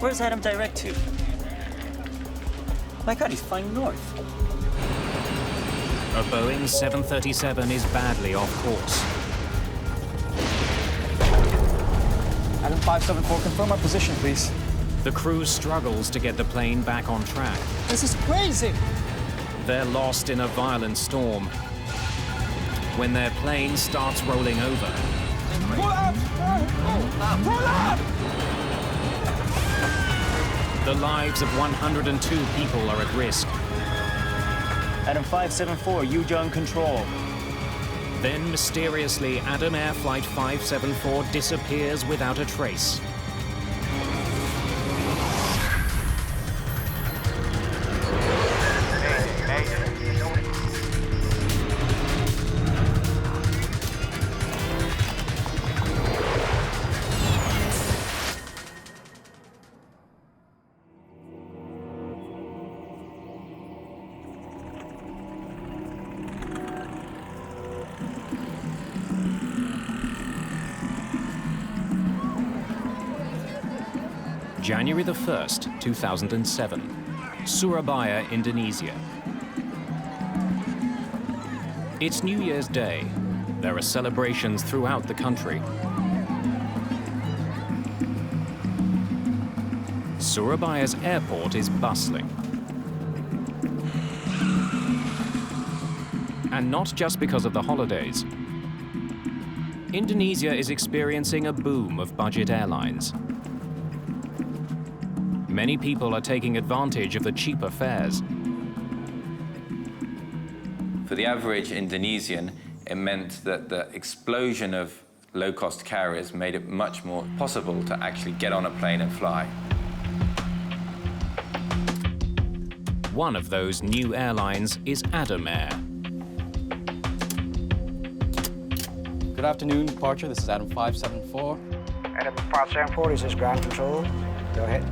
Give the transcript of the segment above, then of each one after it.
Where's Adam direct to? My God, he's flying north. A Boeing 737 is badly off course. Adam 574, confirm our position, please. The crew struggles to get the plane back on track. This is crazy! They're lost in a violent storm when their plane starts rolling over. Pull up! Pull up! The lives of 102 people are at risk. Adam 574, Yujong control. Then, mysteriously, Adam Air Flight 574 disappears without a trace. January the 1st, 2007, Suribaya, Indonesia. It's New Year's Day. There are celebrations throughout the country. Suribaya's airport is bustling. And not just because of the holidays. Indonesia is experiencing a boom of budget airlines. Many people are taking advantage of the cheaper fares. For the average Indonesian, it meant that the explosion of low-cost carriers made it much more possible to actually get on a plane and fly. One of those new airlines is Adam Air. Good afternoon, departure. This is Adam 574. Adam 574, this is ground control. Go ahead.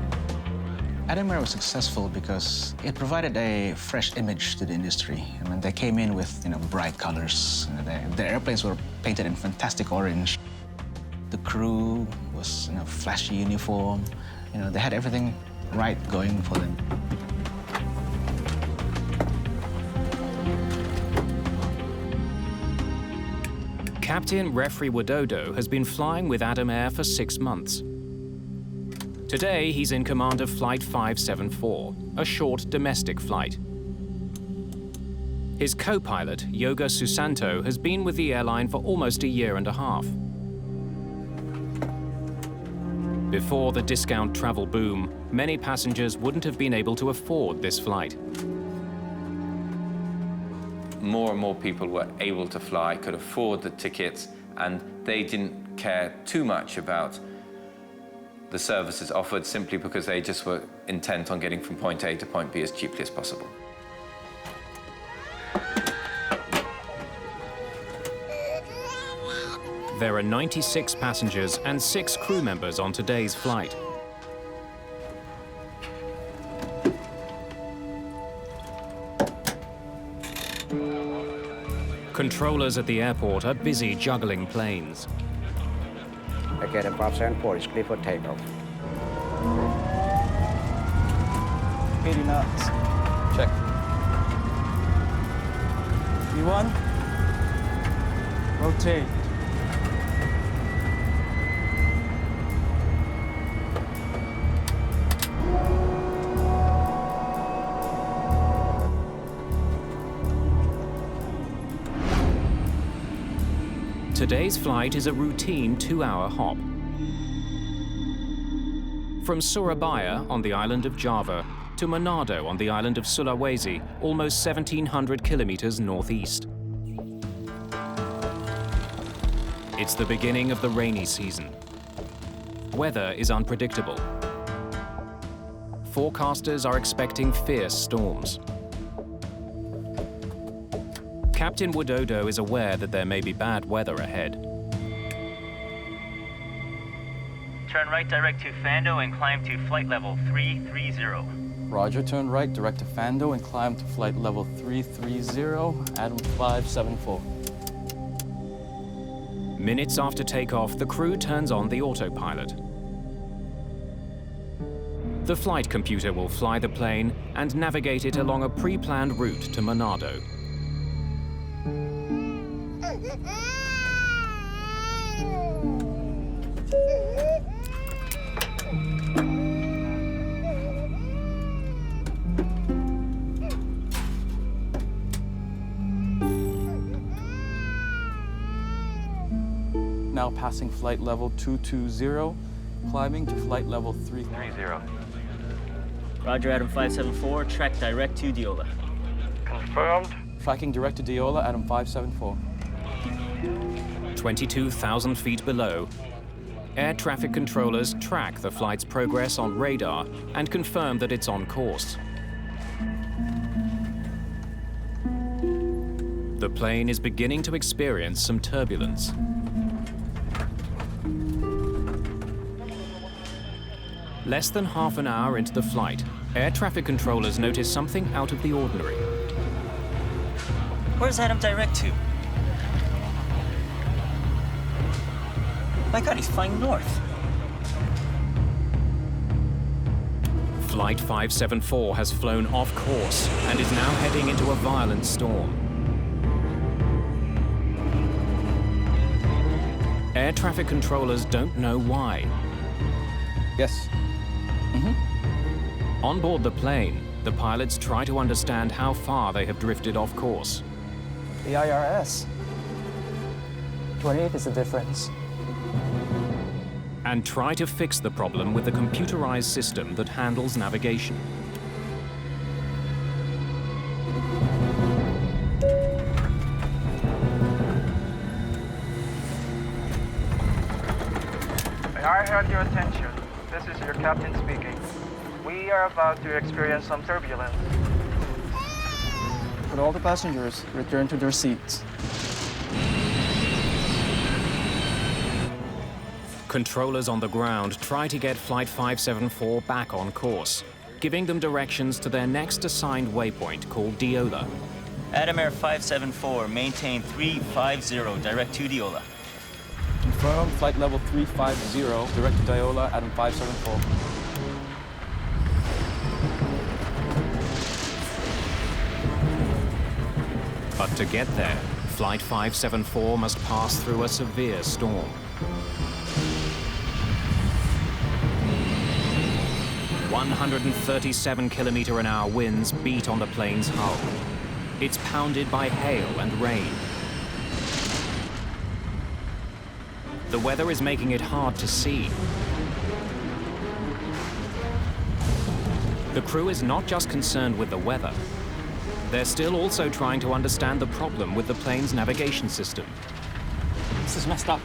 Adam Air was successful because it provided a fresh image to the industry. I mean, they came in with, bright colors. Their airplanes were painted in fantastic orange. The crew was, flashy uniform. They had everything right going for them. Captain Refri Widodo has been flying with Adam Air for 6 months. Today, he's in command of Flight 574, a short domestic flight. His co-pilot, Yoga Susanto, has been with the airline for almost a year and a half. Before the discount travel boom, many passengers wouldn't have been able to afford this flight. More and more people were able to fly, could afford the tickets, and they didn't care too much about the services offered simply because they just were intent on getting from point A to point B as cheaply as possible. There are 96 passengers and 6 crew members on today's flight. Controllers at the airport are busy juggling planes. Okay, Adam 574 is clear for takeoff. 80 knots. Check. V1. Rotate. Today's flight is a routine 2-hour hop. From Suribaya on the island of Java to Manado on the island of Sulawesi, almost 1,700 kilometers northeast. It's the beginning of the rainy season. Weather is unpredictable. Forecasters are expecting fierce storms. Captain Widodo is aware that there may be bad weather ahead. Turn right direct to Fando and climb to flight level 330. Roger, turn right, direct to Fando and climb to flight level 330, Adam 574. Minutes after takeoff, the crew turns on the autopilot. The flight computer will fly the plane and navigate it along a pre-planned route to Manado. Now passing flight level 220, climbing to flight level 330. Roger, Adam 574, track direct to Diola. Confirmed. Tracking direct to Diola, Adam 574. 22,000 feet below, air traffic controllers track the flight's progress on radar and confirm that it's on course. The plane is beginning to experience some turbulence. Less than half an hour into the flight, air traffic controllers notice something out of the ordinary. Where's Adam direct to? My God, he's flying north. Flight 574 has flown off course and is now heading into a violent storm. Air traffic controllers don't know why. Yes. On board the plane, the pilots try to understand how far they have drifted off course. The IRS. 28 is the difference. And try to fix the problem with the computerized system that handles navigation. May I have your attention? This is your captain speaking. We are about to experience some turbulence. Could all the passengers return to their seats? Controllers on the ground try to get Flight 574 back on course, giving them directions to their next assigned waypoint called Diola. Adam Air 574, maintain 350, direct to Diola. Confirmed, flight level 350, direct to Diola, Adam 574. But to get there, Flight 574 must pass through a severe storm. "137-kilometer-an-hour winds beat on the plane's hull. It's pounded by hail and rain. The weather is making it hard to see. The crew is not just concerned with the weather. They're still also trying to understand the problem with the plane's navigation system. This is messed up.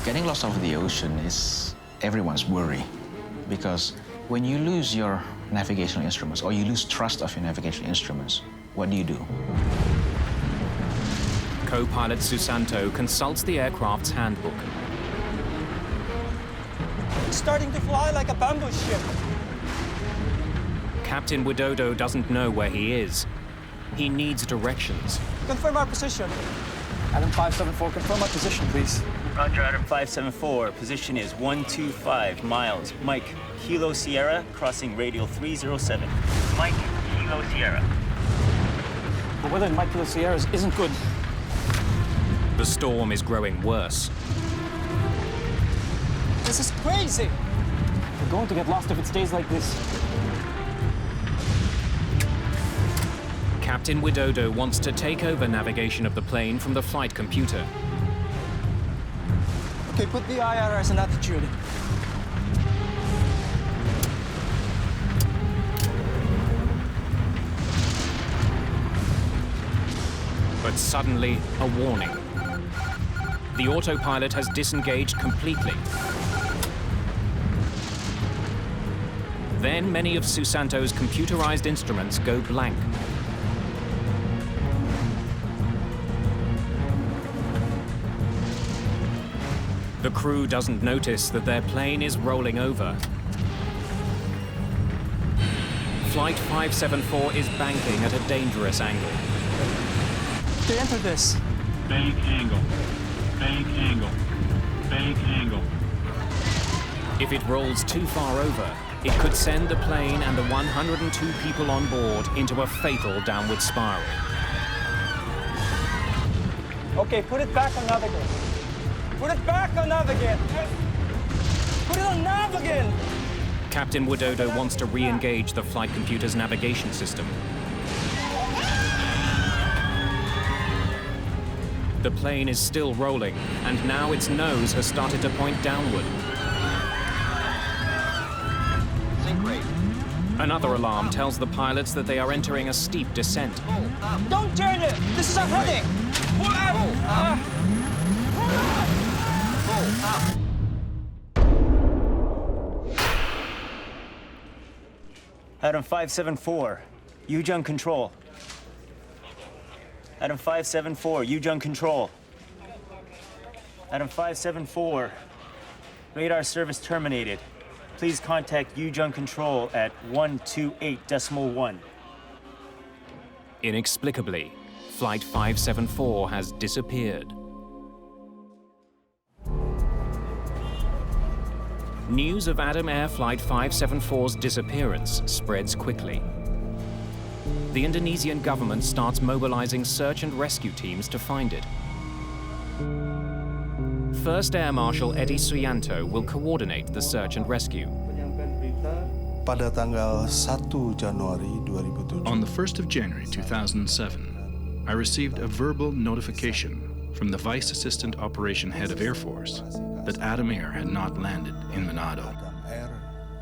Getting lost over the ocean is everyone's worry, because when you lose your navigational instruments or you lose trust of your navigational instruments, what do? Co-pilot Susanto consults the aircraft's handbook. It's starting to fly like a bamboo ship. Captain Widodo doesn't know where he is. He needs directions. Confirm our position. Adam 574, confirm our position, please. Roger, Adam 574, position is 125 miles. Mike, Kilo Sierra, crossing radial 307. Mike, Kilo Sierra. The weather in Mike Kilo Sierras isn't good. The storm is growing worse. This is crazy. We're going to get lost if it stays like this. Captain Widodo wants to take over navigation of the plane from the flight computer. Okay, put the IRS in attitude. But suddenly, a warning. The autopilot has disengaged completely. Then many of Susanto's computerized instruments go blank. The crew doesn't notice that their plane is rolling over. Flight 574 is banking at a dangerous angle. To enter this. Bank angle. Bank angle. Bank angle. If it rolls too far over, It could send the plane and the 102 people on board into a fatal downward spiral. Okay, put it back on nav again. Put it back on nav again. Put it on nav again. Captain Widodo wants to re-engage the flight computer's navigation system. The plane is still rolling, and now its nose has started to point downward. Another alarm tells the pilots that they are entering a steep descent. Don't turn it. This is our heading. Adam 574, Yujung Control. Adam 574, Yujung Control. Adam 574, radar service terminated. Please contact Yujung Control at 128.1. Inexplicably, Flight 574 has disappeared. News of Adam Air Flight 574's disappearance spreads quickly. The Indonesian government starts mobilizing search and rescue teams to find it. First Air Marshal Edi Suyanto will coordinate the search and rescue. Pada tanggal 1 Januari 2007. On the 1st of January 2007, I received a verbal notification from the Vice Assistant Operation Head of Air Force that Adam Air had not landed in Manado.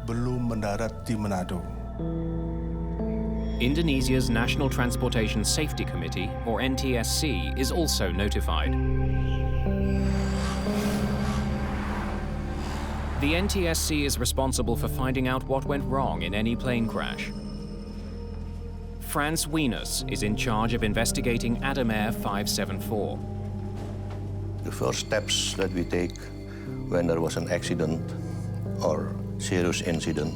Belum mendarat di Manado. Indonesia's National Transportation Safety Committee, or NTSC, is also notified. The NTSC is responsible for finding out what went wrong in any plane crash. Franz Wieners is in charge of investigating Adam Air 574. The first steps that we take when there was an accident or serious incident,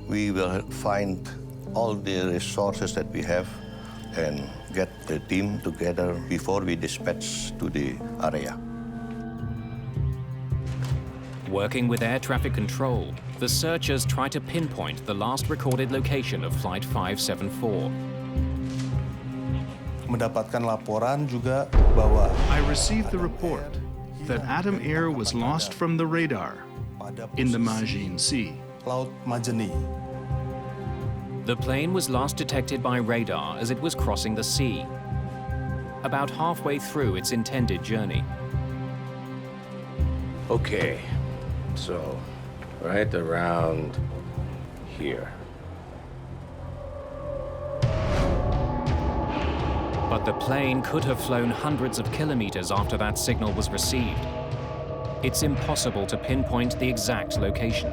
we will find all the resources that we have and get the team together before we dispatch to the area. Working with air traffic control, the searchers try to pinpoint the last recorded location of Flight 574. Mendapatkan laporan juga bahwa I received the report that Adam Air was lost from the radar in the Machina Sea. Laut Majeni. The plane was last detected by radar as it was crossing the sea, about halfway through its intended journey. Okay, so right around here. But the plane could have flown hundreds of kilometers after that signal was received. It's impossible to pinpoint the exact location.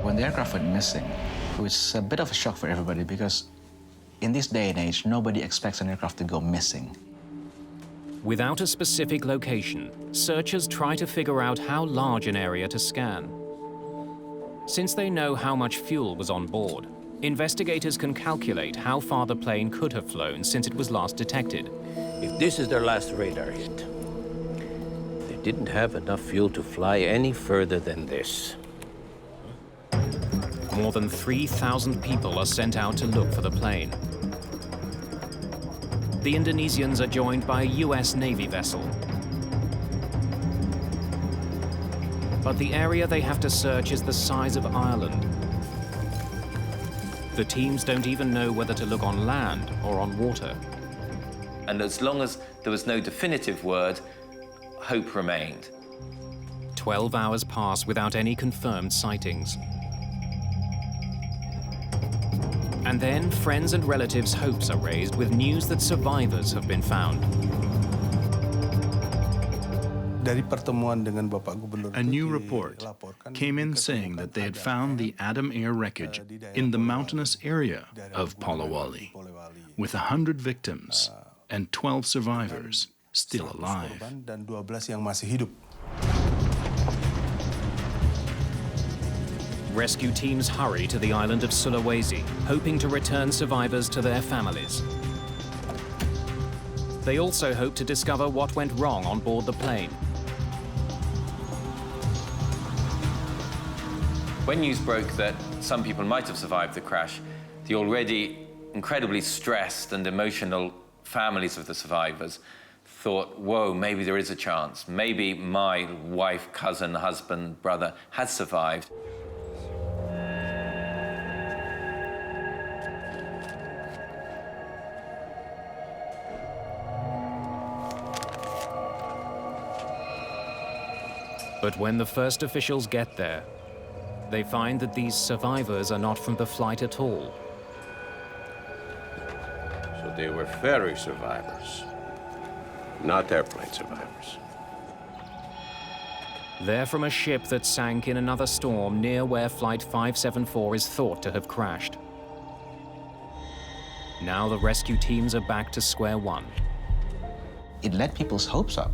When the aircraft went missing, it was a bit of a shock for everybody because in this day and age, nobody expects an aircraft to go missing. Without a specific location, searchers try to figure out how large an area to scan. Since they know how much fuel was on board, investigators can calculate how far the plane could have flown since it was last detected. If this is their last radar hit, they didn't have enough fuel to fly any further than this. More than 3,000 people are sent out to look for the plane. The Indonesians are joined by a US Navy vessel. But the area they have to search is the size of Ireland. The teams don't even know whether to look on land or on water. And as long as there was no definitive word, hope remained. 12 hours pass without any confirmed sightings. And then friends and relatives' hopes are raised with news that survivors have been found. A new report came in saying that they had found the Adam Air wreckage in the mountainous area of Polowali, with 100 victims and 12 survivors still alive. Rescue teams hurry to the island of Sulawesi, hoping to return survivors to their families. They also hope to discover what went wrong on board the plane. When news broke that some people might have survived the crash, the already incredibly stressed and emotional families of the survivors thought, whoa, maybe there is a chance. Maybe my wife, cousin, husband, brother has survived. But when the first officials get there, they find that these survivors are not from the flight at all. So they were ferry survivors, not airplane survivors. They're from a ship that sank in another storm near where Flight 574 is thought to have crashed. Now the rescue teams are back to square one. It led people's hopes up.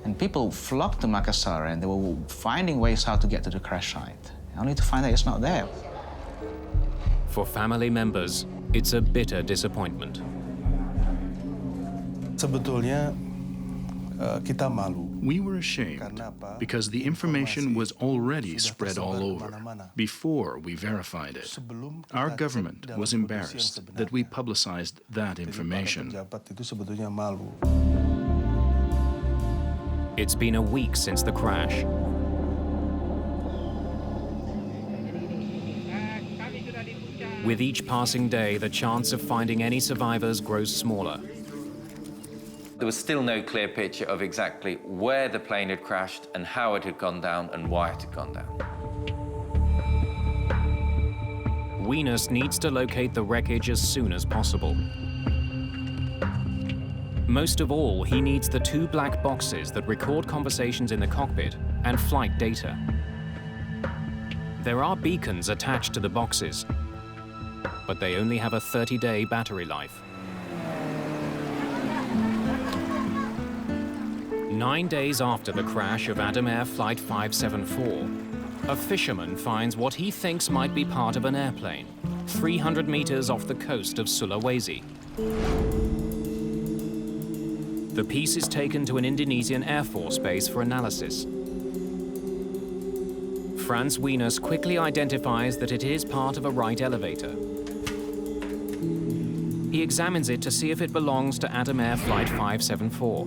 And people flocked to Makassar and they were finding ways how to get to the crash site, only to find that it's not there. For family members, it's a bitter disappointment. Sebetulnya kita malu. We were ashamed because the information was already spread all over before we verified it. Our government was embarrassed that we publicized that information. It's been a week since the crash. With each passing day, the chance of finding any survivors grows smaller. There was still no clear picture of exactly where the plane had crashed and how it had gone down and why it had gone down. Venus needs to locate the wreckage as soon as possible. Most of all, he needs the 2 black boxes that record conversations in the cockpit and flight data. There are beacons attached to the boxes, but they only have a 30-day battery life. 9 days after the crash of Adam Air Flight 574, a fisherman finds what he thinks might be part of an airplane, 300 meters off the coast of Sulawesi. The piece is taken to an Indonesian Air Force base for analysis. Franz Wieners quickly identifies that it is part of a Wright elevator. He examines it to see if it belongs to Adam Air Flight 574.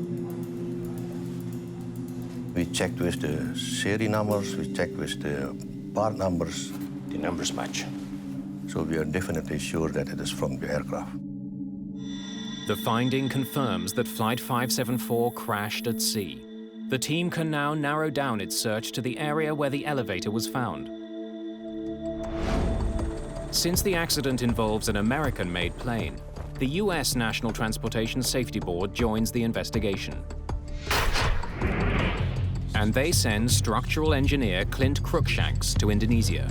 We checked with the serial numbers, we checked with the part numbers. The numbers match. So we are definitely sure that it is from the aircraft. The finding confirms that Flight 574 crashed at sea. The team can now narrow down its search to the area where the elevator was found. Since the accident involves an American-made plane, the U.S. National Transportation Safety Board joins the investigation. And they send structural engineer Clint Cruikshanks to Indonesia.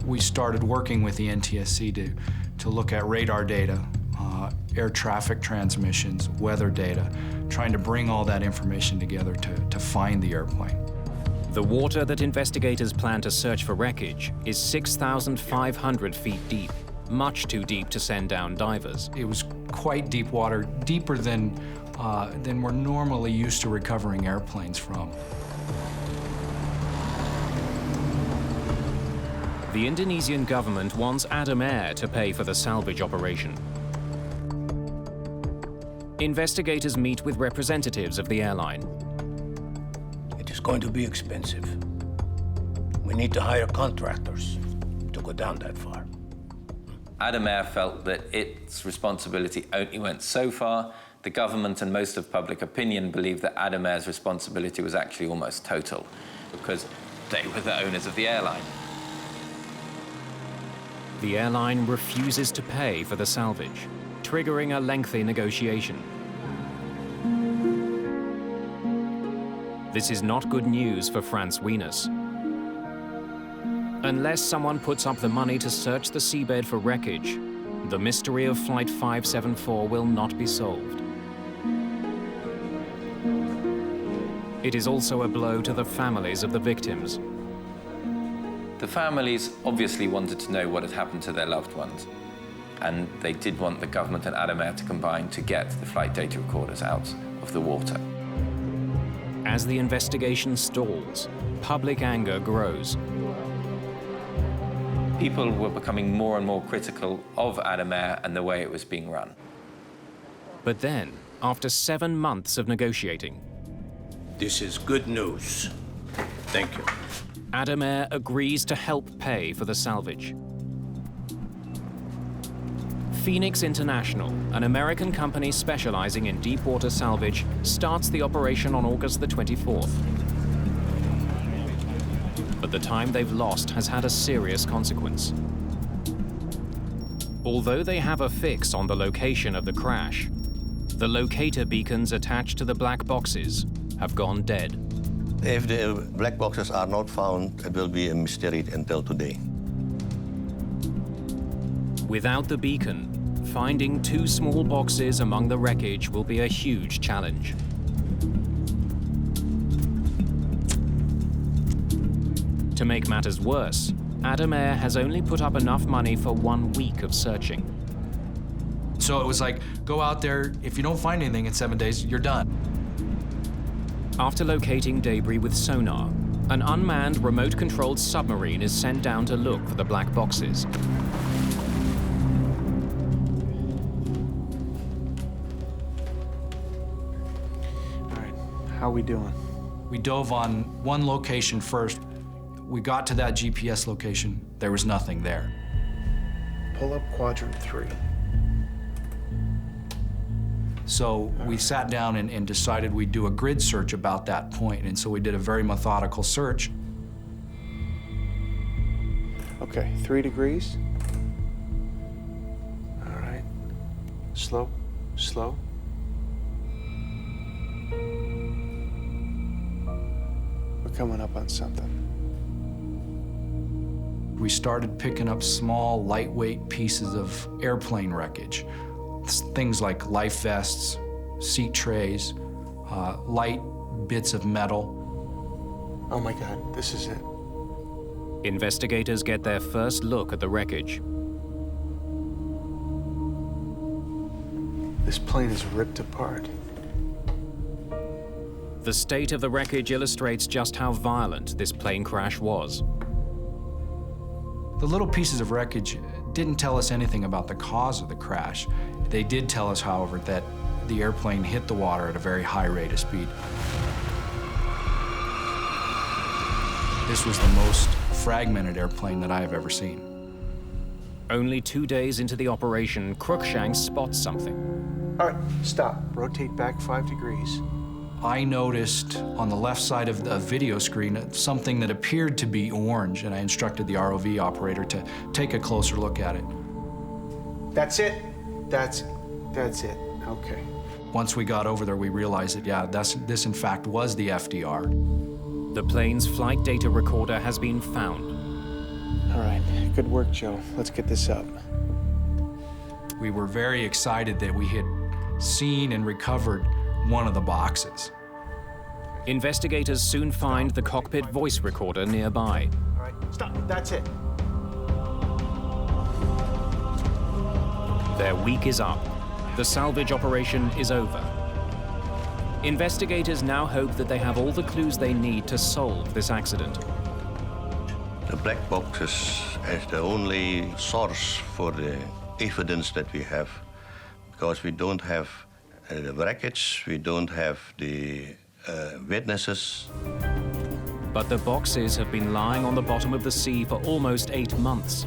We started working with the NTSC to look at radar data, air traffic transmissions, weather data, trying to bring all that information together to find the airplane. The water that investigators plan to search for wreckage is 6,500 feet deep, much too deep to send down divers. It was quite deep water, deeper than we're normally used to recovering airplanes from. The Indonesian government wants Adam Air to pay for the salvage operation. Investigators meet with representatives of the airline. It is going to be expensive. We need to hire contractors to go down that far. Adam Air felt that its responsibility only went so far. The government and most of public opinion believed that Adam Air's responsibility was actually almost total because they were the owners of the airline. The airline refuses to pay for the salvage, triggering a lengthy negotiation. This is not good news for Franz Wieners. Unless someone puts up the money to search the seabed for wreckage, the mystery of Flight 574 will not be solved. It is also a blow to the families of the victims. The families obviously wanted to know what had happened to their loved ones, and they did want the government and Adam Air to combine to get the flight data recorders out of the water. As the investigation stalls, public anger grows. People were becoming more and more critical of Adam Air and the way it was being run. But then, after 7 months of negotiating, This is good news. Thank you. Adam Air agrees to help pay for the salvage. Phoenix International, an American company specializing in deep-water salvage, starts the operation on August the 24th. But the time they've lost has had a serious consequence. Although they have a fix on the location of the crash, the locator beacons attached to the black boxes have gone dead. If the black boxes are not found, it will be a mystery until today. Without the beacon, finding 2 small boxes among the wreckage will be a huge challenge. To make matters worse, Adam Air has only put up enough money for 1 week of searching. So it was like, go out there, if you don't find anything in 7 days, you're done. After locating debris with sonar, an unmanned remote-controlled submarine is sent down to look for the black boxes. All right, how we doing? We dove on one location first. We got to that GPS location. There was nothing there. Pull up quadrant 3. So we sat down and decided we'd do a grid search about that point, and so we did a very methodical search. Okay, 3 degrees. All right. Slow, slow. We're coming up on something. We started picking up small, lightweight pieces of airplane wreckage. Things like life vests, seat trays, light bits of metal. Oh my God, this is it. Investigators get their first look at the wreckage. This plane is ripped apart. The state of the wreckage illustrates just how violent this plane crash was. The little pieces of wreckage didn't tell us anything about the cause of the crash. They did tell us, however, that the airplane hit the water at a very high rate of speed. This was the most fragmented airplane that I have ever seen. Only 2 days into the operation, Cruikshank spots something. All right, stop. Rotate back 5 degrees. I noticed on the left side of the video screen something that appeared to be orange, and I instructed the ROV operator to take a closer look at it. That's it. That's it. Okay. Once we got over there, we realized that, yeah, this in fact was the FDR. The plane's flight data recorder has been found. All right, good work, Joe. Let's get this up. We were very excited that we had seen and recovered one of the boxes. Investigators soon find the cockpit voice recorder nearby. All right, stop. That's it. Their week is up. The salvage operation is over. Investigators now hope that they have all the clues they need to solve this accident. The black boxes is the only source for the evidence that we have, because we don't have the wreckage, we don't have the witnesses. But the boxes have been lying on the bottom of the sea for almost 8 months.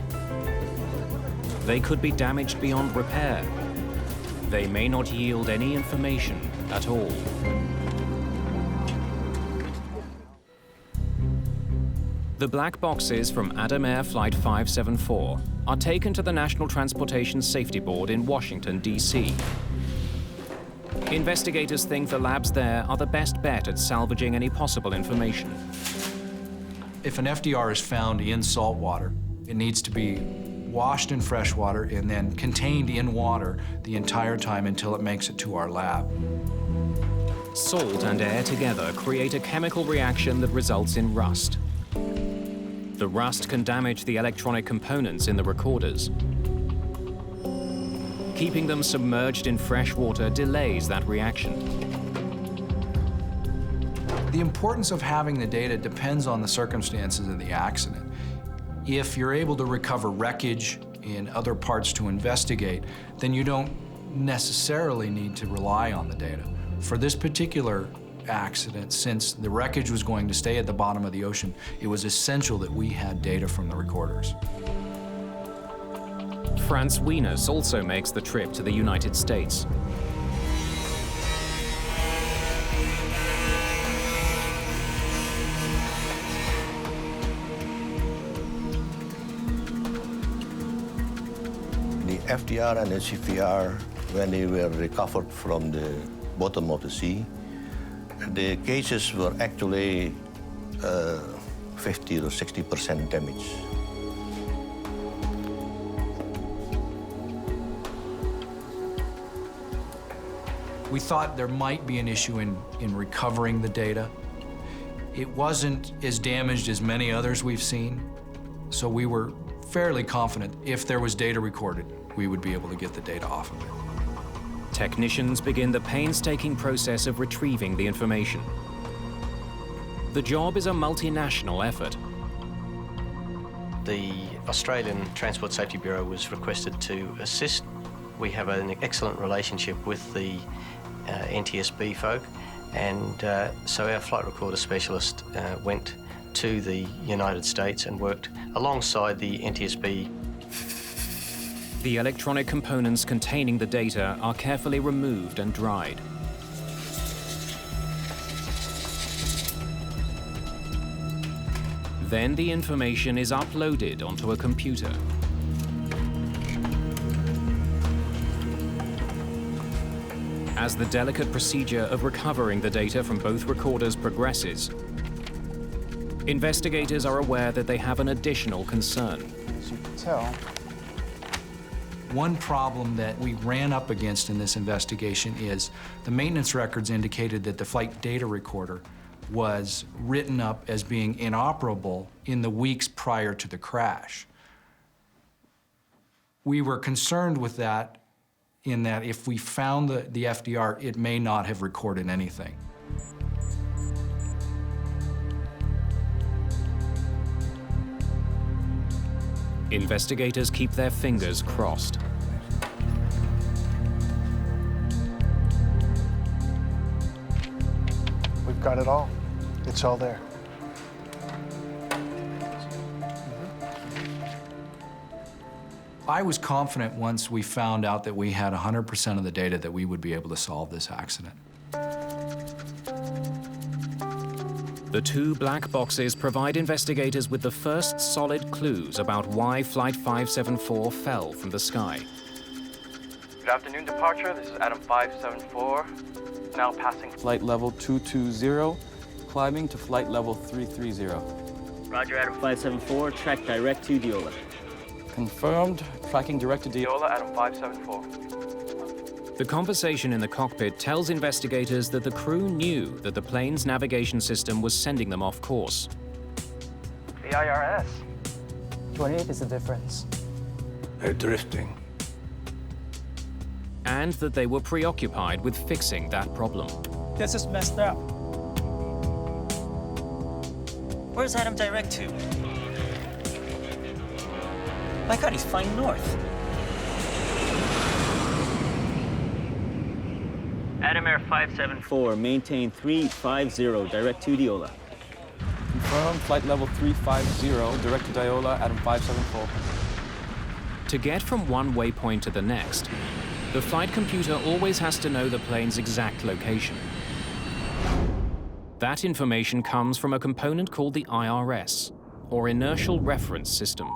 They could be damaged beyond repair. They may not yield any information at all. The black boxes from Adam Air Flight 574 are taken to the National Transportation Safety Board in Washington, D.C. Investigators think the labs there are the best bet at salvaging any possible information. If an FDR is found in salt water, it needs to be washed in fresh water and then contained in water the entire time until it makes it to our lab. Salt and air together create a chemical reaction that results in rust. The rust can damage the electronic components in the recorders. Keeping them submerged in fresh water delays that reaction. The The importance of having the data depends on the circumstances of the accident. If you're able to recover wreckage in other parts to investigate, then you don't necessarily need to rely on the data. For this particular accident, since the wreckage was going to stay at the bottom of the ocean, it was essential that we had data from the recorders. Franz Wieners also makes the trip to the United States. The FDR and the CVR, when they were recovered from the bottom of the sea, the cases were actually 50 or 60% damage. We thought there might be an issue in recovering the data. It wasn't as damaged as many others we've seen, so we were fairly confident if there was data recorded, we would be able to get the data off of it. Technicians begin the painstaking process of retrieving the information. The job is a multinational effort. The Australian Transport Safety Bureau was requested to assist. We have an excellent relationship with the NTSB folk, and so our flight recorder specialist went to the United States and worked alongside the NTSB. The electronic components containing the data are carefully removed and dried. Then the information is uploaded onto a computer. As the delicate procedure of recovering the data from both recorders progresses, investigators are aware that they have an additional concern. As you can tell, one problem that we ran up against in this investigation is the maintenance records indicated that the flight data recorder was written up as being inoperable in the weeks prior to the crash. We were concerned with that in that if we found the FDR, it may not have recorded anything. Investigators keep their fingers crossed. we've got it all. It's all there. I was confident once we found out that we had 100% of the data that we would be able to solve this accident. The two black boxes provide investigators with the first solid clues about why Flight 574 fell from the sky. Good afternoon, departure. This is Adam 574. Now passing Flight level 220, climbing to flight level 330. Roger, Adam 574. Track direct to Diola. Confirmed, tracking direct to Diola, Adam 574. The conversation in the cockpit tells investigators that the crew knew that the plane's navigation system was sending them off course. The IRS. 28 is the difference. They're drifting. And that they were preoccupied with fixing that problem. This is messed up. Where's Adam direct to? My God, he's flying north. Adam Air 574, maintain 350, direct to Diola. Confirmed, flight level 350, direct to Diola, Adam 574. To get from one waypoint to the next, the flight computer always has to know the plane's exact location. That information comes from a component called the IRS, or Inertial Reference System.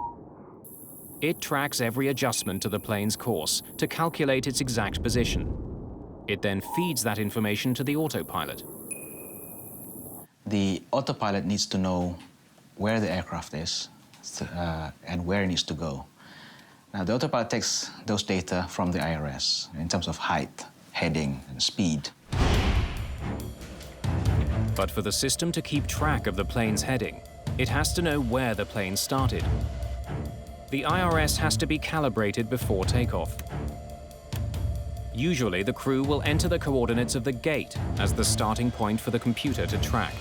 It tracks every adjustment to the plane's course to calculate its exact position. It then feeds that information to the autopilot. The autopilot needs to know where the aircraft is and where it needs to go. Now, the autopilot takes those data from the IRS in terms of height, heading, and speed. But for the system to keep track of the plane's heading, it has to know where the plane started. The IRS has to be calibrated before takeoff. Usually, the crew will enter the coordinates of the gate as the starting point for the computer to track.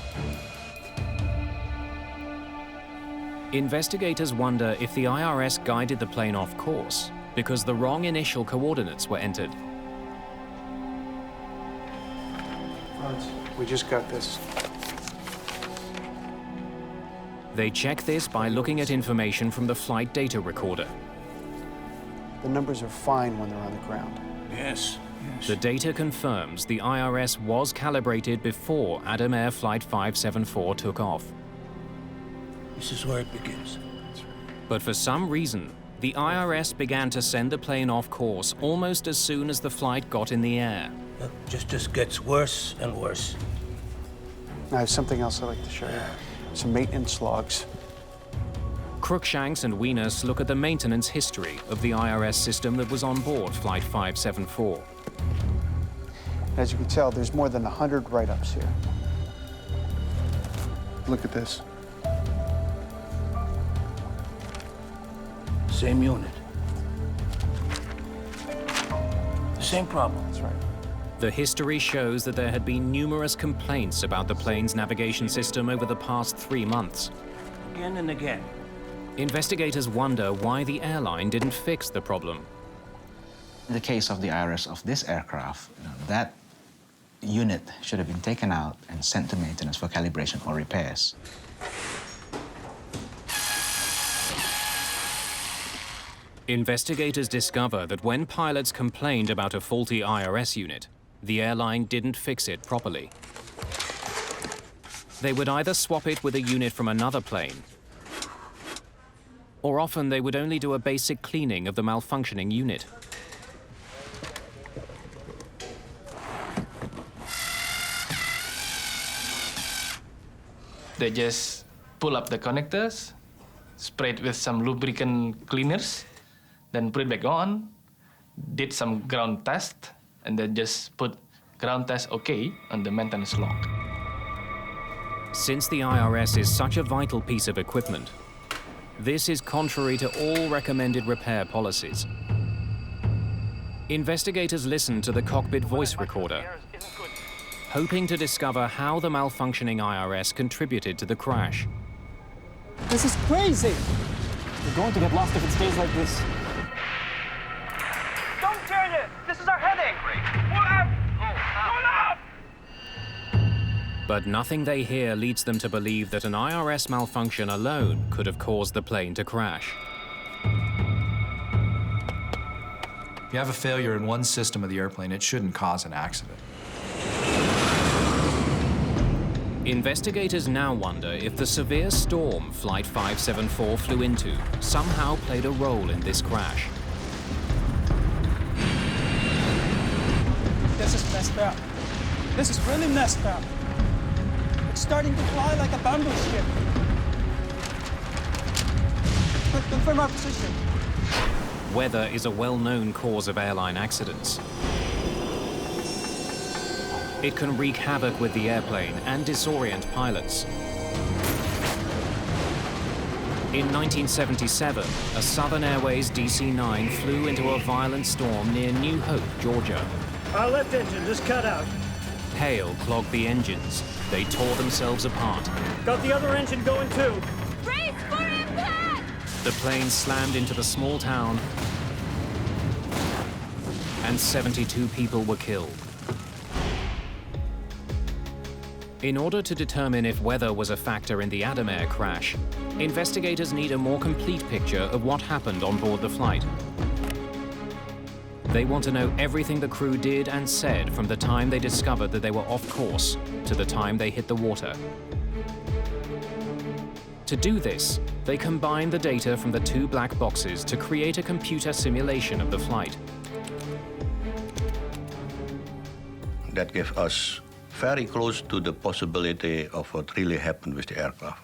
Investigators wonder if the IRS guided the plane off course because the wrong initial coordinates were entered. Franz, we just got this. They check this by looking at information from the flight data recorder. The numbers are fine when they're on the ground. Yes, yes. The data confirms the IRS was calibrated before Adam Air Flight 574 took off. This is where it begins. But for some reason, the IRS began to send the plane off course almost as soon as the flight got in the air. It just gets worse and worse. I have something else I'd like to show you. Some maintenance logs. Cruikshanks and Wiener look at the maintenance history of the IRS system that was on board Flight 574. As you can tell, there's more than 100 write-ups here. Look at this. Same unit. Same problem. That's right. The history shows that there had been numerous complaints about the plane's navigation system over the past 3 months. Again and again. Investigators wonder why the airline didn't fix the problem. In the case of the IRS of this aircraft, that unit should have been taken out and sent to maintenance for calibration or repairs. Investigators discover that when pilots complained about a faulty IRS unit, the airline didn't fix it properly. They would either swap it with a unit from another plane, or often they would only do a basic cleaning of the malfunctioning unit. They just pull up the connectors, spray it with some lubricant cleaners, then put it back on, did some ground test, and then just put ground test OK on the maintenance log. Since the IRS is such a vital piece of equipment, this is contrary to all recommended repair policies. Investigators listen to the cockpit voice recorder, hoping to discover how the malfunctioning IRS contributed to the crash. This is crazy! We're going to get lost if it stays like this. Don't turn it! This is our heading! Pull up! Pull up! But nothing they hear leads them to believe that an IRS malfunction alone could have caused the plane to crash. If you have a failure in one system of the airplane, it shouldn't cause an accident. Investigators now wonder if the severe storm Flight 574 flew into somehow played a role in this crash. This is messed up. This is really messed up. It's starting to fly like a bamboo ship. Confirm our position. Weather is a well-known cause of airline accidents. It can wreak havoc with the airplane and disorient pilots. In 1977, a Southern Airways DC-9 flew into a violent storm near New Hope, Georgia. Our left engine just cut out. Hail clogged the engines. They tore themselves apart. Got the other engine going too. Brace for impact! The plane slammed into the small town, and 72 people were killed. In order to determine if weather was a factor in the Adam Air crash, investigators need a more complete picture of what happened on board the flight. They want to know everything the crew did and said from the time they discovered that they were off course to the time they hit the water. To do this, they combine the data from the two black boxes to create a computer simulation of the flight. That gave us very close to the possibility of what really happened with the aircraft.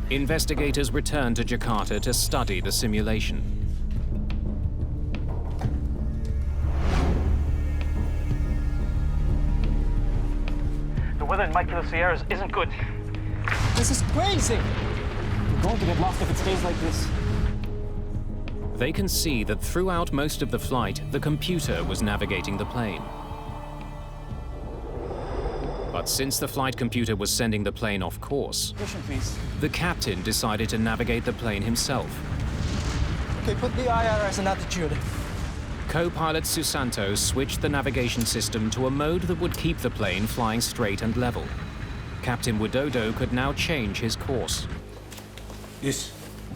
Investigators return to Jakarta to study the simulation. The weather in my Sierras isn't good. This is crazy! We're going to get lost if it stays like this. They can see that throughout most of the flight, the computer was navigating the plane. But since the flight computer was sending the plane off course, the captain decided to navigate the plane himself. Okay, put the IRS in attitude. Co-pilot Susanto switched the navigation system to a mode that would keep the plane flying straight and level. Captain Widodo could now change his course. This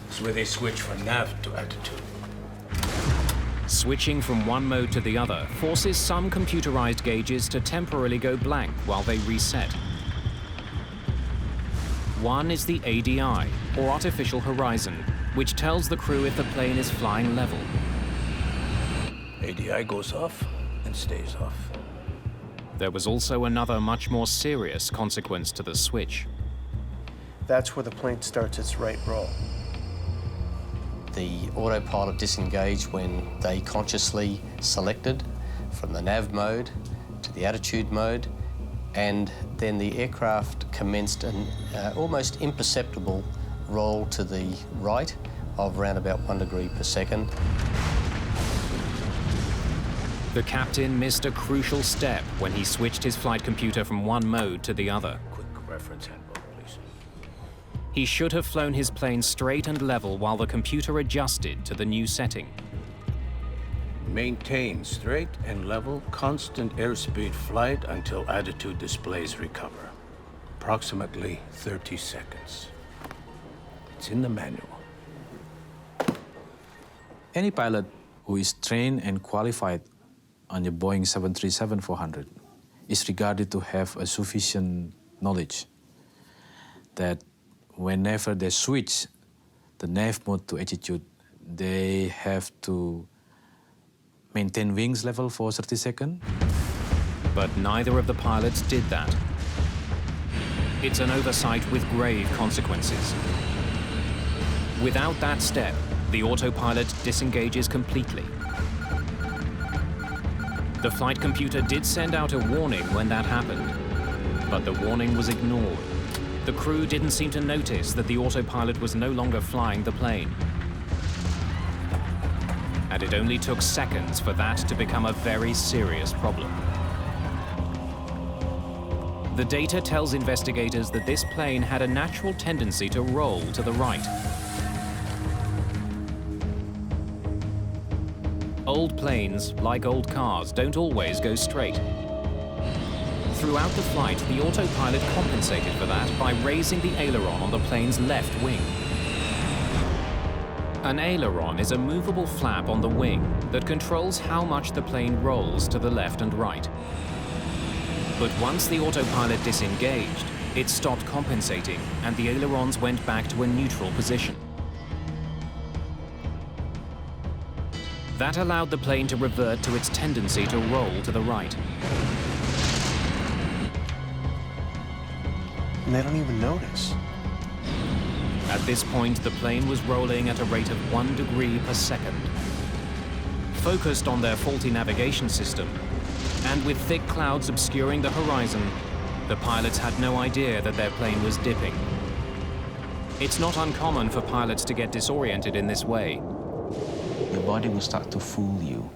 is where they switch from nav to attitude. Switching from one mode to the other forces some computerized gauges to temporarily go blank while they reset. One is the ADI, or Artificial Horizon, which tells the crew if the plane is flying level. ADI goes off and stays off. There was also another much more serious consequence to the switch. That's where the plane starts its right roll. The autopilot disengaged when they consciously selected from the nav mode to the attitude mode, and then the aircraft commenced an almost imperceptible roll to the right of around about 1 degree per second. The captain missed a crucial step when he switched his flight computer from one mode to the other. Quick reference handbook, please. He should have flown his plane straight and level while the computer adjusted to the new setting. Maintain straight and level, constant airspeed flight until attitude displays recover. Approximately 30 seconds. It's in the manual. Any pilot who is trained and qualified on the Boeing 737-400 is regarded to have a sufficient knowledge that whenever they switch the nav mode to attitude, they have to maintain wings level for 30 seconds. But neither of the pilots did that. It's an oversight with grave consequences. Without that step, the autopilot disengages completely. The flight computer did send out a warning when that happened, but the warning was ignored. The crew didn't seem to notice that the autopilot was no longer flying the plane. And it only took seconds for that to become a very serious problem. The data tells investigators that this plane had a natural tendency to roll to the right. Old planes, like old cars, don't always go straight. Throughout the flight, the autopilot compensated for that by raising the aileron on the plane's left wing. An aileron is a movable flap on the wing that controls how much the plane rolls to the left and right. But once the autopilot disengaged, it stopped compensating and the ailerons went back to a neutral position. That allowed the plane to revert to its tendency to roll to the right. And they don't even notice. At this point, the plane was rolling at a rate of 1 degree per second. Focused on their faulty navigation system, and with thick clouds obscuring the horizon, the pilots had no idea that their plane was dipping. It's not uncommon for pilots to get disoriented in this way. Your body will start to fool you.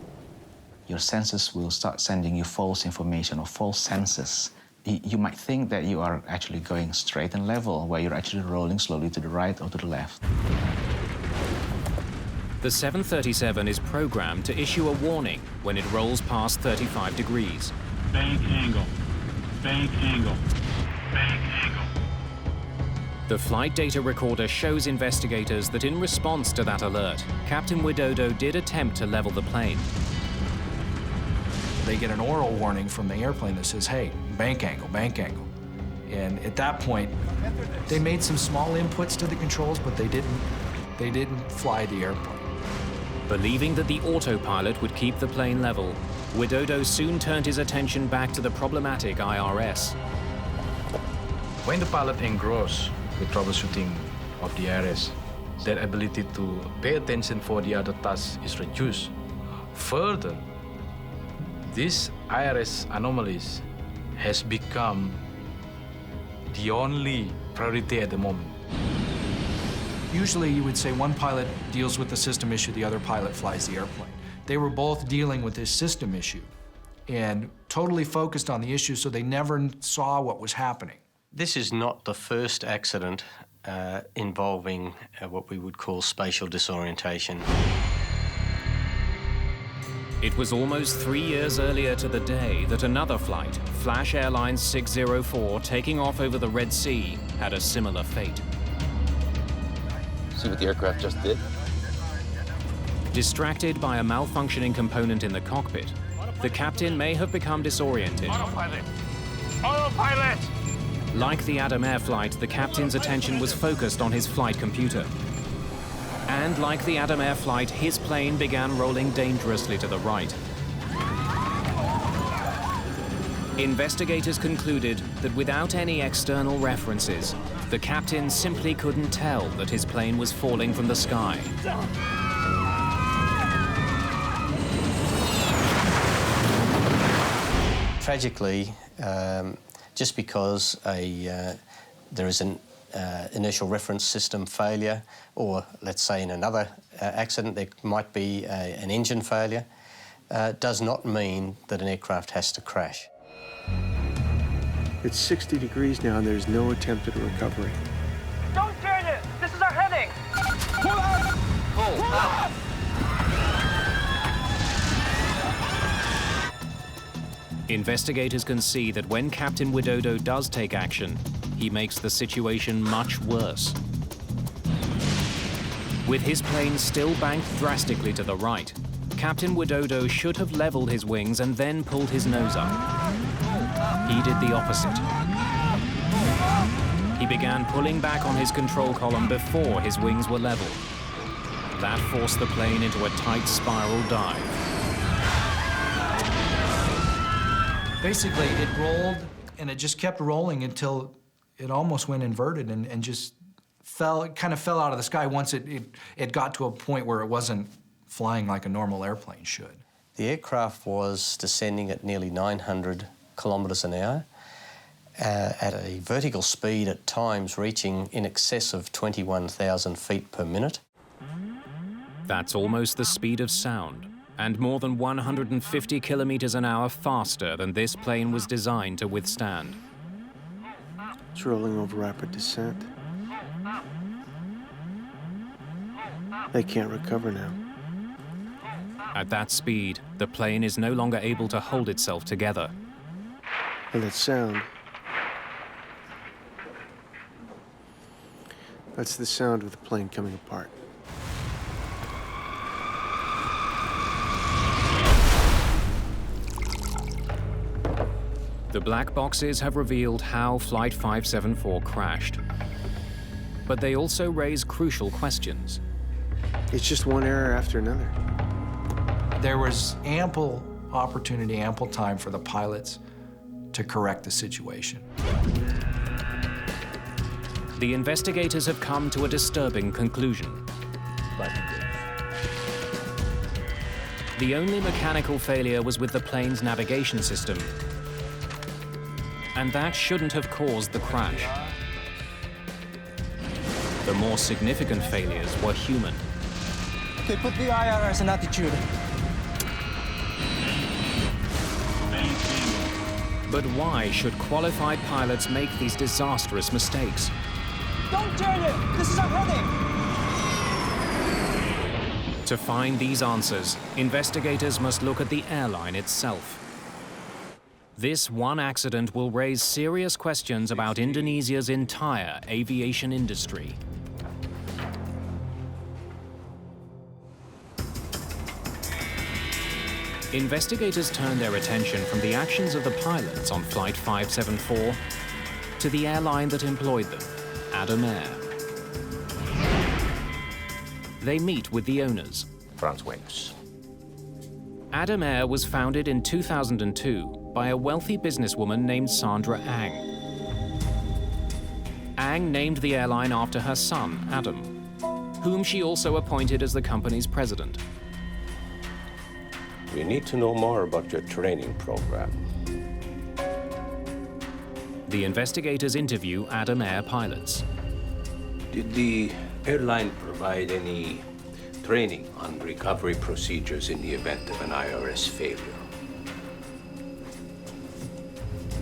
Your senses will start sending you false information or false senses. You might think that you are actually going straight and level, while you're actually rolling slowly to the right or to the left. The 737 is programmed to issue a warning when it rolls past 35 degrees. Bank angle. Bank angle. Bank angle. The flight data recorder shows investigators that in response to that alert, Captain Widodo did attempt to level the plane. They get an oral warning from the airplane that says, hey, bank angle, bank angle. And at that point, they made some small inputs to the controls, but they didn't fly the airplane. Believing that the autopilot would keep the plane level, Widodo soon turned his attention back to the problematic IRS. When the pilot engrossed with troubleshooting of the IRS, their ability to pay attention for the other tasks is reduced. Further, these IRS anomalies has become the only priority at the moment. Usually you would say one pilot deals with the system issue, the other pilot flies the airplane. They were both dealing with this system issue and totally focused on the issue, so they never saw what was happening. This is not the first accident involving what we would call spatial disorientation. It was almost 3 years earlier to the day that another flight, Flash Airlines 604, taking off over the Red Sea, had a similar fate. See what the aircraft just did? Distracted by a malfunctioning component in the cockpit, the captain may have become disoriented. Autopilot! Autopilot! Like the Adam Air flight, the captain's attention was focused on his flight computer. And like the Adam Air flight, his plane began rolling dangerously to the right. Investigators concluded that without any external references, the captain simply couldn't tell that his plane was falling from the sky. Tragically, just because there is an inertial reference system failure, or let's say in another accident there might be an engine failure, does not mean that an aircraft has to crash. It's 60 degrees now and there's no attempt at recovery. Don't turn it! This is our heading! Pull out! Pull out! Investigators can see that when Captain Widodo does take action, he makes the situation much worse. With his plane still banked drastically to the right, Captain Widodo should have leveled his wings and then pulled his nose up. He did the opposite. He began pulling back on his control column before his wings were level. That forced the plane into a tight spiral dive. Basically, it rolled, and it just kept rolling until it almost went inverted and just fell, it kind of fell out of the sky once it got to a point where it wasn't flying like a normal airplane should. The aircraft was descending at nearly 900 kilometres an hour at a vertical speed at times reaching in excess of 21,000 feet per minute. That's almost the speed of sound, and more than 150 kilometers an hour faster than this plane was designed to withstand. It's rolling over rapid descent. They can't recover now. At that speed, the plane is no longer able to hold itself together. And that sound. That's the sound of the plane coming apart. The black boxes have revealed how Flight 574 crashed. But they also raise crucial questions. It's just one error after another. There was ample opportunity, ample time for the pilots to correct the situation. The investigators have come to a disturbing conclusion. The only mechanical failure was with the plane's navigation system. And that shouldn't have caused the crash. The more significant failures were human. Okay, put the IRS in attitude. But why should qualified pilots make these disastrous mistakes? Don't turn it! This is our heading! To find these answers, investigators must look at the airline itself. This one accident will raise serious questions about Indonesia's entire aviation industry. Investigators turned their attention from the actions of the pilots on Flight 574 to the airline that employed them, Adam Air. They meet with the owners. France wins. Adam Air was founded in 2002 by a wealthy businesswoman named Sandra Ang. Ang named the airline after her son, Adam, whom she also appointed as the company's president. We need to know more about your training program. The investigators interview Adam Air pilots. Did the airline provide any training on recovery procedures in the event of an IRS failure?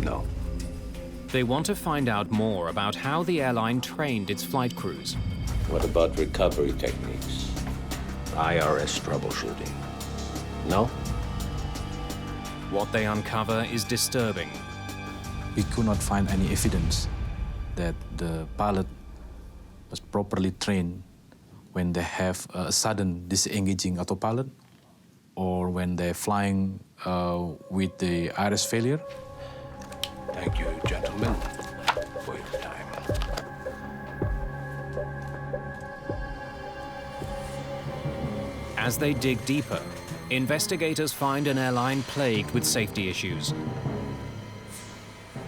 No. They want to find out more about how the airline trained its flight crews. What about recovery techniques? IRS troubleshooting? No? What they uncover is disturbing. We could not find any evidence that the pilot was properly trained when they have a sudden disengaging autopilot or when they're flying with the IRS failure. Thank you, gentlemen, for your time. As they dig deeper, investigators find an airline plagued with safety issues.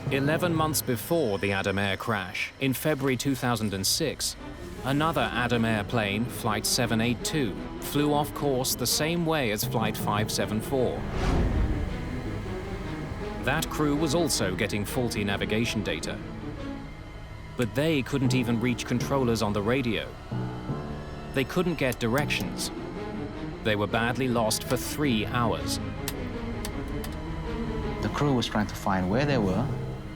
11 months before the Adam Air crash, in February 2006, another Adam Air plane, Flight 782, flew off course the same way as Flight 574. That crew was also getting faulty navigation data. But they couldn't even reach controllers on the radio. They couldn't get directions. They were badly lost for 3 hours. The crew was trying to find where they were.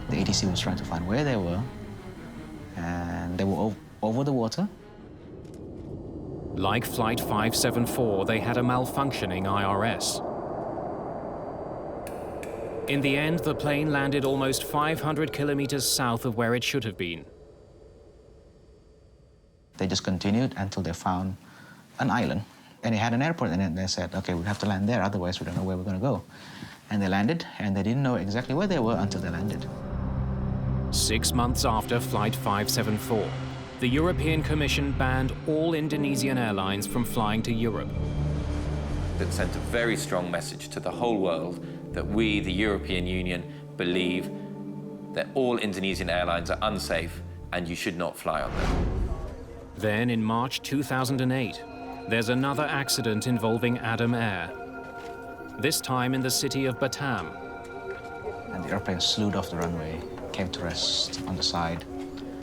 The ATC was trying to find where they were. And they were over the water. Like Flight 574, they had a malfunctioning IRS. In the end, the plane landed almost 500 kilometers south of where it should have been. They just continued until they found an island. And it had an airport in it, and they said, okay, we have to land there, otherwise we don't know where we're going to go. And they landed, and they didn't know exactly where they were until they landed. 6 months after Flight 574, the European Commission banned all Indonesian airlines from flying to Europe. That sent a very strong message to the whole world that we, the European Union, believe that all Indonesian airlines are unsafe and you should not fly on them. Then in March 2008, there's another accident involving Adam Air, this time in the city of Batam. And the airplane slewed off the runway, came to rest on the side.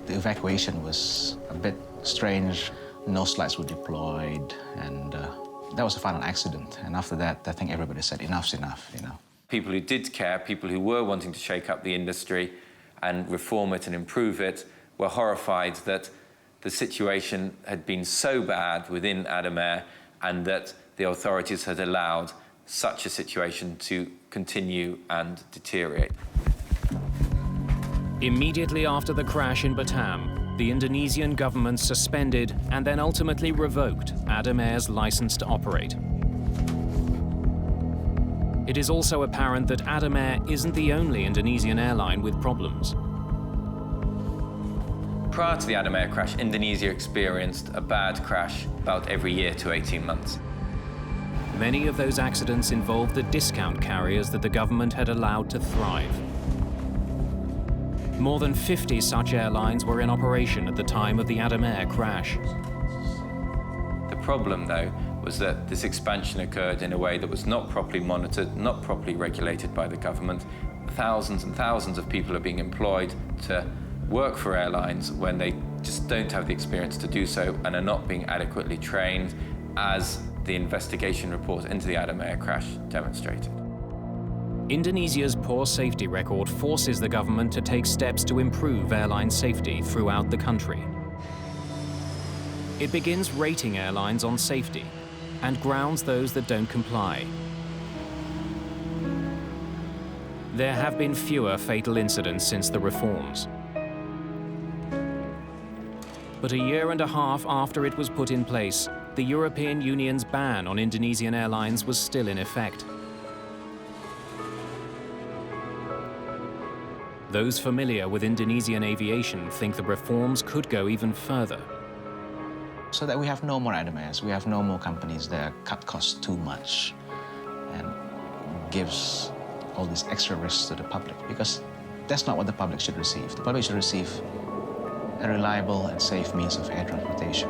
The evacuation was a bit strange. Nose lights were deployed, and that was the final accident. And after that, I think everybody said, enough's enough, you know. People who did care, people who were wanting to shake up the industry and reform it and improve it, were horrified that the situation had been so bad within Adam Air and that the authorities had allowed such a situation to continue and deteriorate. Immediately after the crash in Batam, the Indonesian government suspended and then ultimately revoked Adam Air's license to operate. It is also apparent that Adam Air isn't the only Indonesian airline with problems. Prior to the Adam Air crash, Indonesia experienced a bad crash about every year to 18 months. Many of those accidents involved the discount carriers that the government had allowed to thrive. More than 50 such airlines were in operation at the time of the Adam Air crash. The problem, though, was that this expansion occurred in a way that was not properly monitored, not properly regulated by the government. Thousands and thousands of people are being employed to work for airlines when they just don't have the experience to do so and are not being adequately trained, as the investigation report into the Adam Air crash demonstrated. Indonesia's poor safety record forces the government to take steps to improve airline safety throughout the country. It begins rating airlines on safety and grounds those that don't comply. There have been fewer fatal incidents since the reforms. But a year and a half after it was put in place, the European Union's ban on Indonesian airlines was still in effect. Those familiar with Indonesian aviation think the reforms could go even further. So that we have no more Adam Airs, we have no more companies that cut costs too much and gives all these extra risks to the public, because that's not what the public should receive. The public should receive a reliable and safe means of air transportation.